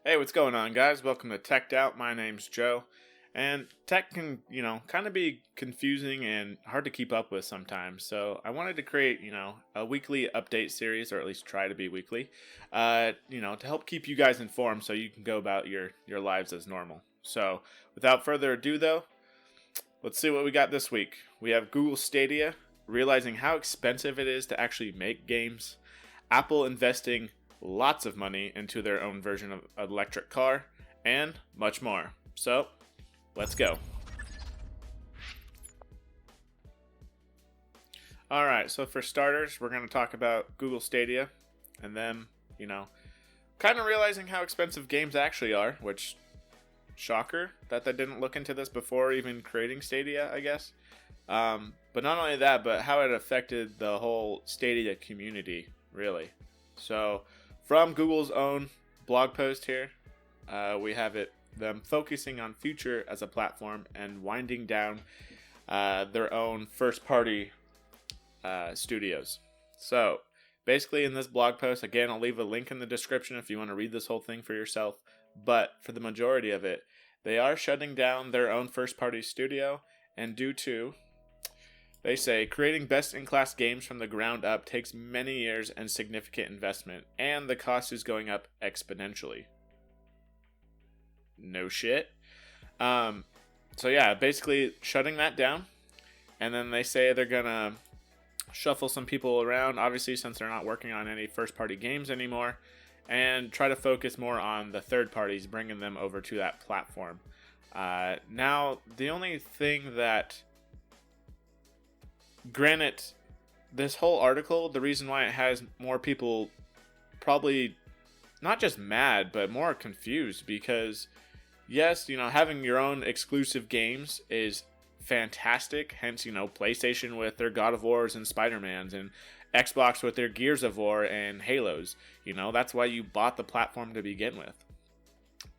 Hey, what's going on, guys? Welcome to Teched Out. My name's Joe. And tech can, kind of be confusing and hard to keep up with sometimes. So I wanted to create, a weekly update series, or at least try to be weekly, to help keep you guys informed so you can go about your lives as normal. So without further ado, though, let's see what we got this week. We have Google Stadia realizing how expensive it is to actually make games, Apple investing lots of money into their own version of an electric car, and much more. So, let's go. Alright, so for starters, we're going to talk about Google Stadia, and then, kind of realizing how expensive games actually are, which, shocker that they didn't look into this before even creating Stadia, I guess. But not only that, but how it affected the whole Stadia community, really. So, from Google's own blog post here, we have them focusing on future as a platform and winding down their own first-party studios. So, basically in this blog post, again, I'll leave a link in the description if you want to read this whole thing for yourself, but for the majority of it, they are shutting down their own first-party studio, and due to, they say, creating best-in-class games from the ground up takes many years and significant investment, and the cost is going up exponentially. No shit. So yeah, basically shutting that down, and then they say they're gonna shuffle some people around, obviously, since they're not working on any first-party games anymore, and try to focus more on the third parties, bringing them over to that platform. Now, the only thing that... Granted, this whole article, the reason why it has more people probably not just mad, but more confused, because yes, having your own exclusive games is fantastic. Hence, PlayStation with their God of Wars and Spider-Mans, and Xbox with their Gears of War and Halos. That's why you bought the platform to begin with.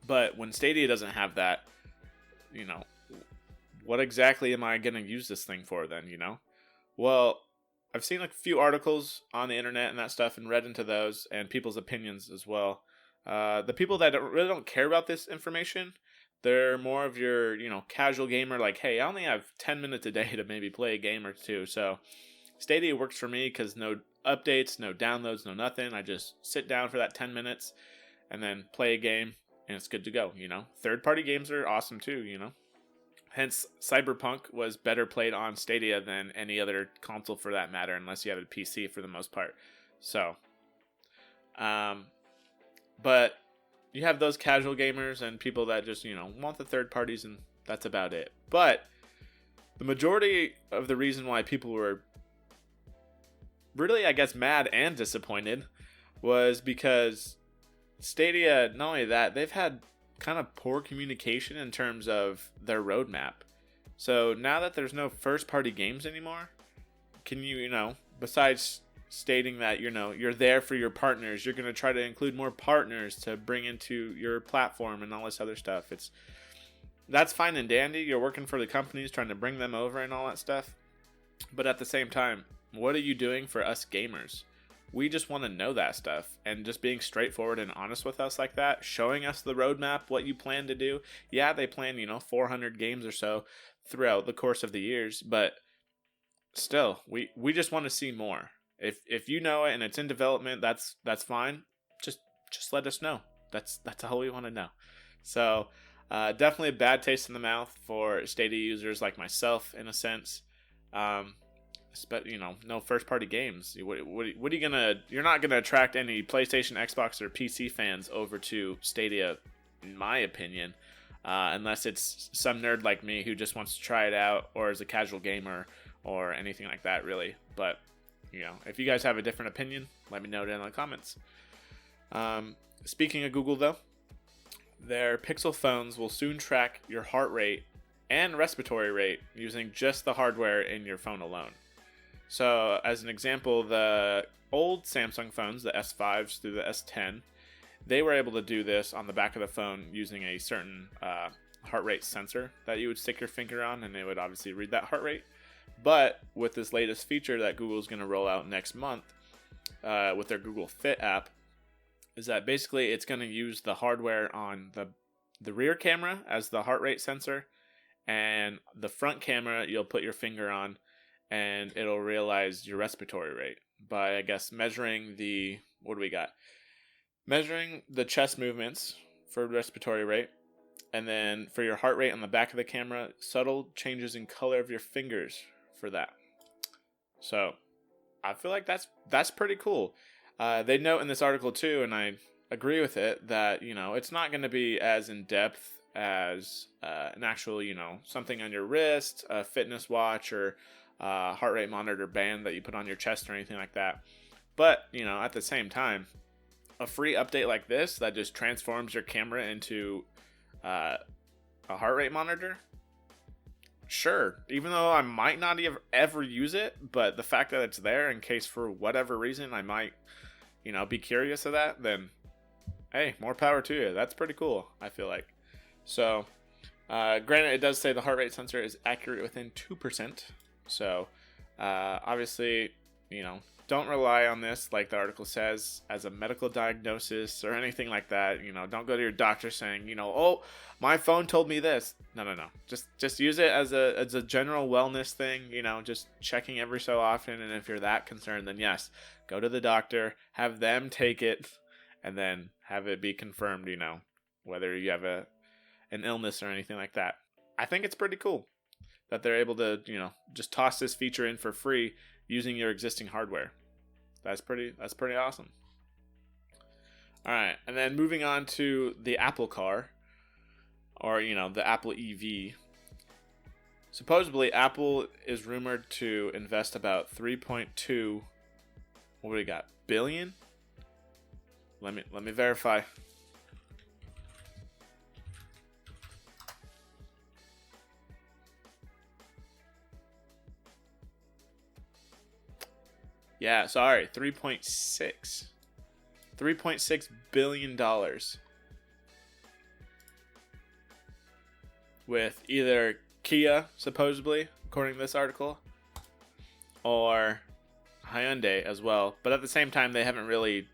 But when Stadia doesn't have that, what exactly am I going to use this thing for then, Well, I've seen a few articles on the internet and that stuff and read into those and people's opinions as well. The people that really don't care about this information, they're more of your, casual gamer, like, hey, I only have 10 minutes a day to maybe play a game or two. So Stadia works for me because no updates, no downloads, no nothing. I just sit down for that 10 minutes and then play a game and it's good to go, Third-party games are awesome too, Hence, Cyberpunk was better played on Stadia than any other console for that matter, unless you have a PC for the most part. So, but you have those casual gamers and people that just, want the third parties, and that's about it. But the majority of the reason why people were really, I guess, mad and disappointed was because Stadia, not only that, they've had kind of poor communication in terms of their roadmap. So now that there's no first party games anymore, can you, besides stating that, you're there for your partners, you're going to try to include more partners to bring into your platform and all this other stuff. That's fine and dandy. You're working for the companies, trying to bring them over and all that stuff. But at the same time, what are you doing for us gamers? We just want to know that stuff, and just being straightforward and honest with us like that, showing us the roadmap, what you plan to do. Yeah, they plan, 400 games or so throughout the course of the years, but still, we just want to see more. If you know it and it's in development, that's fine. Just let us know. That's all we want to know. So, definitely a bad taste in the mouth for Stadia users like myself, in a sense. But no first party games. What are you gonna? You're not gonna attract any PlayStation, Xbox, or PC fans over to Stadia, in my opinion, unless it's some nerd like me who just wants to try it out, or is a casual gamer, or anything like that, really. But if you guys have a different opinion, let me know down in the comments. Speaking of Google, though, their Pixel phones will soon track your heart rate and respiratory rate using just the hardware in your phone alone. So, as an example, the old Samsung phones, the S5s through the S10, they were able to do this on the back of the phone using a certain heart rate sensor that you would stick your finger on, and it would obviously read that heart rate. But with this latest feature that Google's going to roll out next month with their Google Fit app, is that basically it's going to use the hardware on the rear camera as the heart rate sensor, and the front camera you'll put your finger on, and it'll realize your respiratory rate by, I guess, measuring the, what do we got? Measuring the chest movements for respiratory rate, and then for your heart rate on the back of the camera, subtle changes in color of your fingers for that. So I feel like that's pretty cool. They note in this article too, and I agree with it, that, you know, it's not going to be as in depth as an actual, you know, something on your wrist, a fitness watch, or heart rate monitor band that you put on your chest or anything like that. But, you know, at the same time, a free update like this that just transforms your camera into a heart rate monitor, sure, even though I might not ever use it, but the fact that it's there in case for whatever reason I might, you know, be curious of that, then hey, more power to you. That's pretty cool, I feel like. So granted, it does say the heart rate sensor is accurate within 2%, so obviously, you know, don't rely on this, like the article says, as a medical diagnosis or anything like that. You know, don't go to your doctor saying, you know, oh, my phone told me this. No. Just use it as a general wellness thing, you know, just checking every so often. And if you're that concerned, then yes, go to the doctor, have them take it, and then have it be confirmed, you know, whether you have an illness or anything like that. I think it's pretty cool that they're able to, you know, just toss this feature in for free using your existing hardware. That's pretty awesome. All right, and then moving on to the Apple car, or, you know, the Apple EV. Supposedly, Apple is rumored to invest about 3.2, what do we got, billion? Let me verify. Yeah, sorry, 3.6 billion dollars, with either Kia, supposedly, according to this article, or Hyundai as well. But at the same time, they haven't really,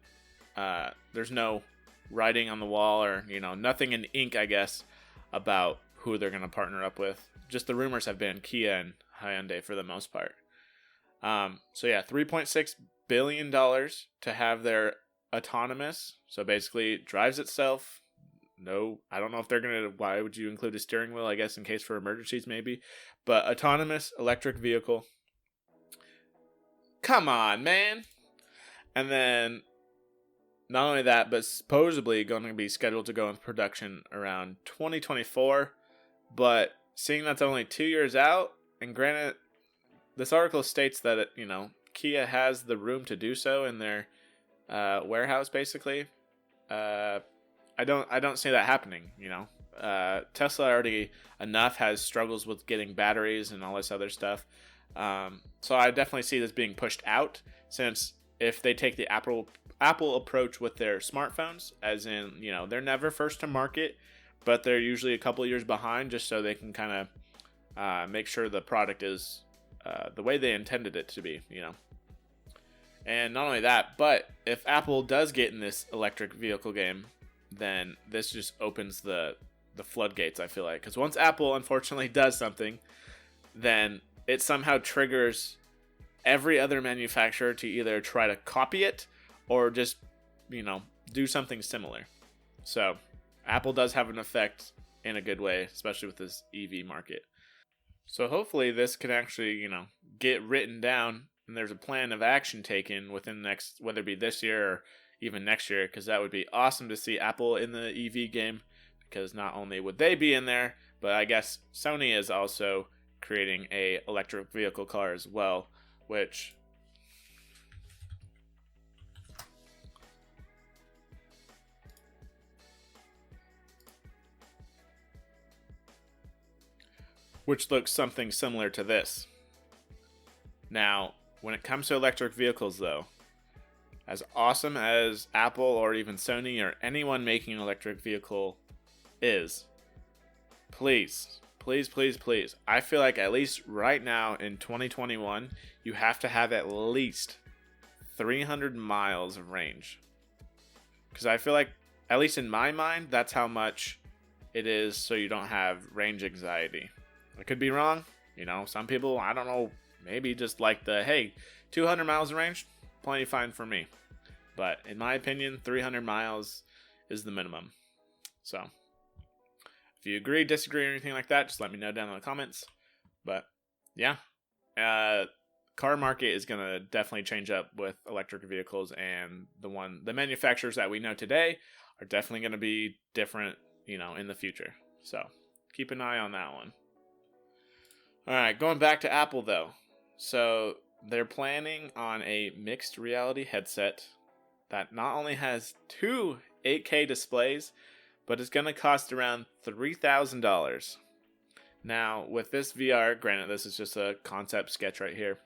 there's no writing on the wall, or, you know, nothing in ink, I guess, about who they're going to partner up with. Just the rumors have been Kia and Hyundai for the most part. So yeah, $3.6 billion to have their autonomous, so basically it drives itself. No, I don't know if they're going to, why would you include a steering wheel, I guess in case for emergencies maybe, but autonomous electric vehicle. Come on, man. And then not only that, but supposedly going to be scheduled to go into production around 2024, but seeing that's only 2 years out, and granted, this article states that it, you know, Kia has the room to do so in their warehouse, basically. I don't see that happening. You know, Tesla already enough has struggles with getting batteries and all this other stuff. So I definitely see this being pushed out, since if they take the Apple approach with their smartphones, as in, you know, they're never first to market, but they're usually a couple years behind, just so they can kind of make sure the product is the way they intended it to be, you know. And not only that, but if Apple does get in this electric vehicle game, then this just opens the floodgates, I feel like. Because once Apple, unfortunately, does something, then it somehow triggers every other manufacturer to either try to copy it or just, you know, do something similar. So Apple does have an effect in a good way, especially with this EV market. So hopefully this can actually, you know, get written down, and there's a plan of action taken within the next, whether it be this year or even next year, because that would be awesome to see Apple in the EV game, because not only would they be in there, but I guess Sony is also creating a electric vehicle car as well, which looks something similar to this. Now, when it comes to electric vehicles, though, as awesome as Apple or even Sony or anyone making an electric vehicle is, please, I feel like at least right now in 2021, you have to have at least 300 miles of range. because I feel like, at least in my mind, that's how much it is so you don't have range anxiety. I could be wrong. Some people, I don't know, maybe just like hey, 200 miles of range, plenty fine for me. But in my opinion, 300 miles is the minimum. So if you agree, disagree, or anything like that, just let me know down in the comments. But yeah, car market is going to definitely change up with electric vehicles, and the manufacturers that we know today are definitely going to be different, in the future. So keep an eye on that one. All right, going back to Apple though. So they're planning on a mixed reality headset that not only has 2 8K displays, but it's going to cost around $3,000. Now, with this VR, granted, this is just a concept sketch right here.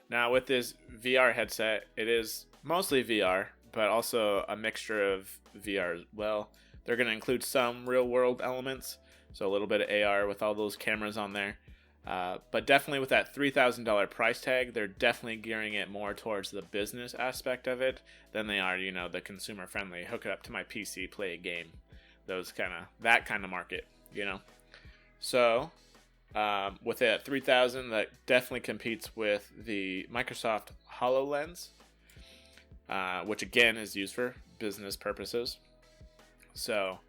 Now, with this VR headset, it is mostly VR, but also a mixture of VR as well. They're going to include some real-world elements, so a little bit of AR with all those cameras on there. But definitely with that $3,000 price tag, they're definitely gearing it more towards the business aspect of it than they are, the consumer-friendly, hook it up to my PC, play a game. That kind of market, So, with it at $3,000, that definitely competes with the Microsoft HoloLens, which again is used for business purposes. So,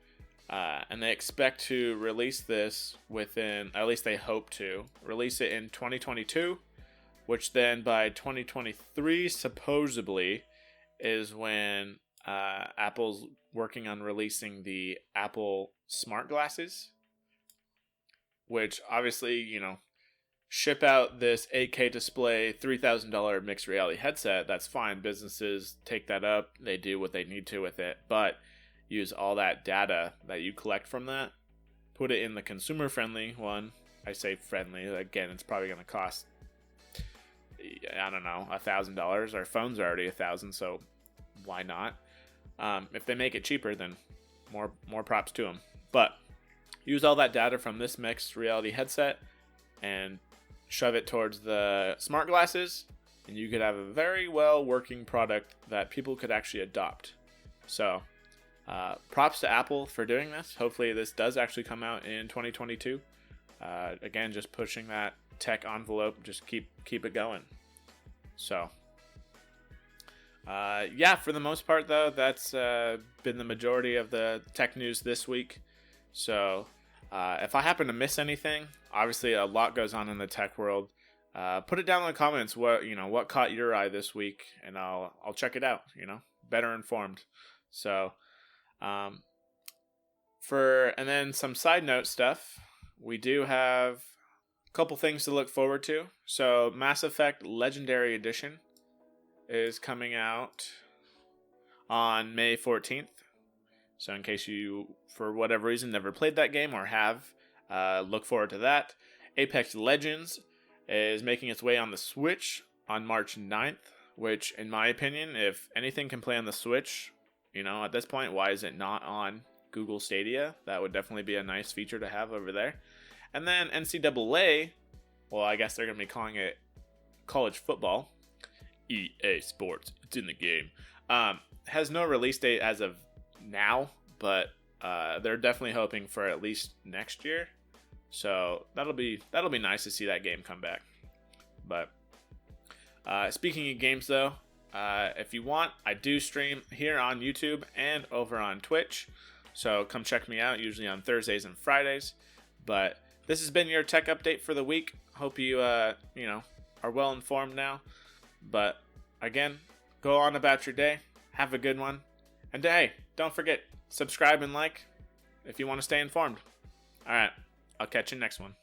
and they expect to release this at least they hope to release it in 2022, which then by 2023 supposedly is when Apple's working on releasing the Apple smart glasses, which obviously, ship out this 8K display, $3,000 mixed reality headset. That's fine. Businesses take that up. They do what they need to with it, but use all that data that you collect from that, put it in the consumer-friendly one. I say friendly. Again, it's probably going to cost, I don't know, $1,000. Our phones are already $1,000, so why not? If they make it cheaper, then more props to them. But use all that data from this mixed reality headset and shove it towards the smart glasses, and you could have a very well working product that people could actually adopt. So props to Apple for doing this. Hopefully this does actually come out in 2022. Again, just pushing that tech envelope, just keep it going. So yeah, for the most part though, that's been the majority of the tech news this week. So if I happen to miss anything, obviously a lot goes on in the tech world. Put it down in the comments what caught your eye this week, and I'll check it out, better informed. So and then some side note stuff. We do have a couple things to look forward to. So Mass Effect Legendary Edition is coming out on May 14th. So in case you, for whatever reason, never played that game or have, look forward to that. Apex Legends is making its way on the Switch on March 9th, which, in my opinion, if anything can play on the Switch, at this point, why is it not on Google Stadia? That would definitely be a nice feature to have over there. And then NCAA, well, I guess they're going to be calling it college football. EA Sports, it's in the game. Has no release date as of now, but they're definitely hoping for at least next year. So that'll be nice to see that game come back. But speaking of games though, if you want, I do stream here on YouTube and over on Twitch. So come check me out, usually on Thursdays and Fridays. But this has been your tech update for the week. Hope you are well informed now. But again, go on about your day. Have a good one. And hey, don't forget, subscribe and like if you want to stay informed. All right, I'll catch you next one.